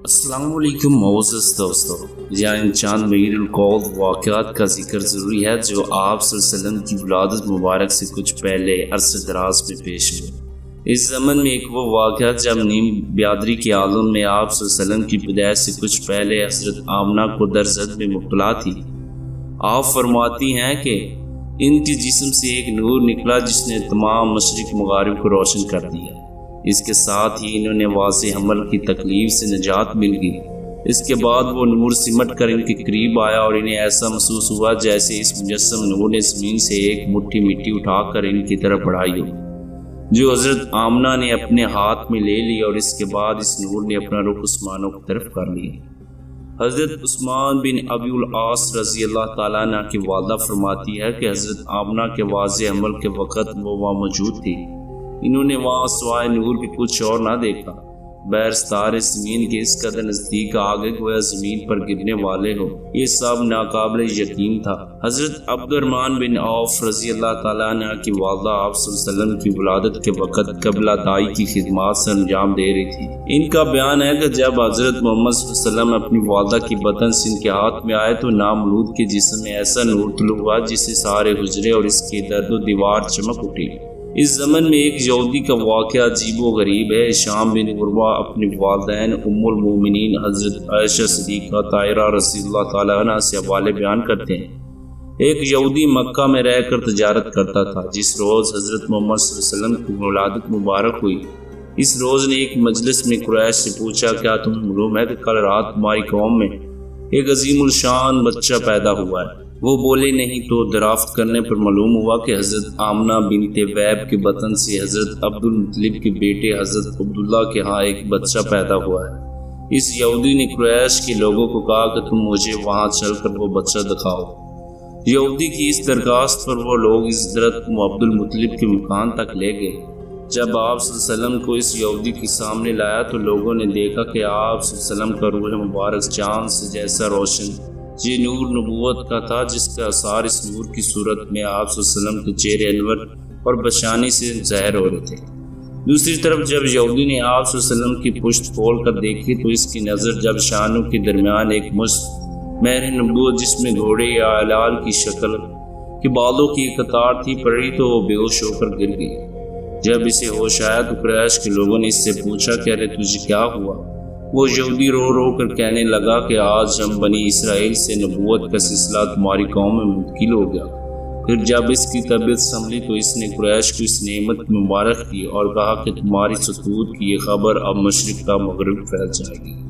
السلام علیکم معزز دوستو، یہاں ان چاند میر القول واقعات کا ذکر ضروری ہے جو آپ صلی اللہ علیہ وسلم کی ولادت مبارک سے کچھ پہلے عرصہ دراز میں پیش ہوئے۔ اس زمن میں ایک وہ واقعہ جب نیم بیادری کے عالم میں آپ صلی اللہ علیہ وسلم کی پیدائش سے کچھ پہلے حضرت آمنہ کو درزد میں مبتلا تھی۔ آپ فرماتی ہیں کہ ان کے جسم سے ایک نور نکلا جس نے تمام مشرق مغرب کو روشن کر دیا۔ اس کے ساتھ ہی انہوں نے واضح حمل کی تکلیف سے نجات مل گئی۔ اس کے بعد وہ نور سمٹ کر ان کے قریب آیا اور انہیں ایسا محسوس ہوا جیسے اس مجسم نور نے زمین سے ایک مٹھی مٹی اٹھا کر ان کی طرف بڑھائی ہو، جو حضرت آمنہ نے اپنے ہاتھ میں لے لی، اور اس کے بعد اس نور نے اپنا رخ عثمانوں کی طرف کر لیا۔ حضرت عثمان بن ابی العاص رضی اللہ تعالیٰ عنہ کی والدہ فرماتی ہے کہ حضرت آمنہ کے واضح حمل کے وقت وہ وہاں موجود تھی۔ انہوں نے وہاں سوائے نور کے کچھ اور نہ دیکھا۔ بہرستار زمین کے اس قدر نزدیک آگے گویا زمین پر گرنے والے ہو، یہ سب ناقابل یقین تھا۔ حضرت عبد الرحمن بن عوف رضی اللہ تعالیٰ عنہ کی والدہ آپ صلی اللہ علیہ وسلم کی ولادت کے وقت قبلہ دائی کی خدمات سے انجام دے رہی تھی۔ ان کا بیان ہے کہ جب حضرت محمد صلی اللہ علیہ وسلم اپنی والدہ کی بطن سے ان کے ہاتھ میں آئے تو نامولود کے جسم میں ایسا نور طلوع ہوا جس سے سارے حجرے اور اس کی درد و دیوار چمک اٹھی۔ اس زمن میں ایک یہودی کا واقعہ عجیب و غریب ہے۔ شام بن عروہ اپنی والدین ام المومنین حضرت عائشہ صدیقہ طاہرہ رضی اللہ تعالیٰ عنہ سے حوالے بیان کرتے ہیں۔ ایک یہودی مکہ میں رہ کر تجارت کرتا تھا۔ جس روز حضرت محمد صلی اللہ علیہ وسلم کی ولادت مبارک ہوئی، اس روز نے ایک مجلس میں قریش سے پوچھا، کیا تمہیں معلوم ہے کہ کل رات تمہاری قوم میں ایک عظیم الشان بچہ پیدا ہوا ہے؟ وہ بولے نہیں، تو دریافت کرنے پر معلوم ہوا کہ حضرت آمنہ بنت وہب کے بطن سے حضرت عبد المطلب کے بیٹے حضرت عبداللہ کے ہاں ایک بچہ پیدا ہوا ہے۔ اس یہودی نے قریش کے لوگوں کو کہا کہ تم مجھے وہاں چل کر وہ بچہ دکھاؤ۔ یہودی کی اس درخواست پر وہ لوگ حضرت عبد المطلب کے مکان تک لے گئے۔ جب آپ صلی اللہ علیہ وسلم کو اس یہودی کے سامنے لایا تو لوگوں نے دیکھا کہ آپ صلی اللہ علیہ وسلم کا روح مبارک چاند سے جیسا روشن، یہ نور نبوت کا تھا جس کا اثار اس نور کی صورت میں آپ صلی اللہ علیہ وسلم کے چہرے انور اور بشانی سے ظاہر ہو رہے تھے۔ دوسری طرف جب یہودی نے آپ صلی اللہ علیہ وسلم کی پشت کھول کر دیکھی تو اس کی نظر جب شانوں کے درمیان ایک مشت مہر نبوت جس میں گھوڑے یا ہلال کی شکل کے بالوں کی ایک قطار تھی پڑی تو وہ بے ہوش ہو کر گر گئی۔ جب اسے ہوش آیا تو قریش کے لوگوں نے اس سے پوچھا کہ ارے تجھے کیا ہوا؟ وہ یہودی رو رو کر کہنے لگا کہ آج ہم بنی اسرائیل سے نبوت کا سلسلہ تمہاری قوم میں منتقل ہو گیا۔ پھر جب اس کی طبیعت سنبھلی تو اس نے قریش کو اس نعمت مبارک کی اور کہا کہ تمہاری ستوت کی یہ خبر اب مشرق کا مغرب پھیل جائے گی۔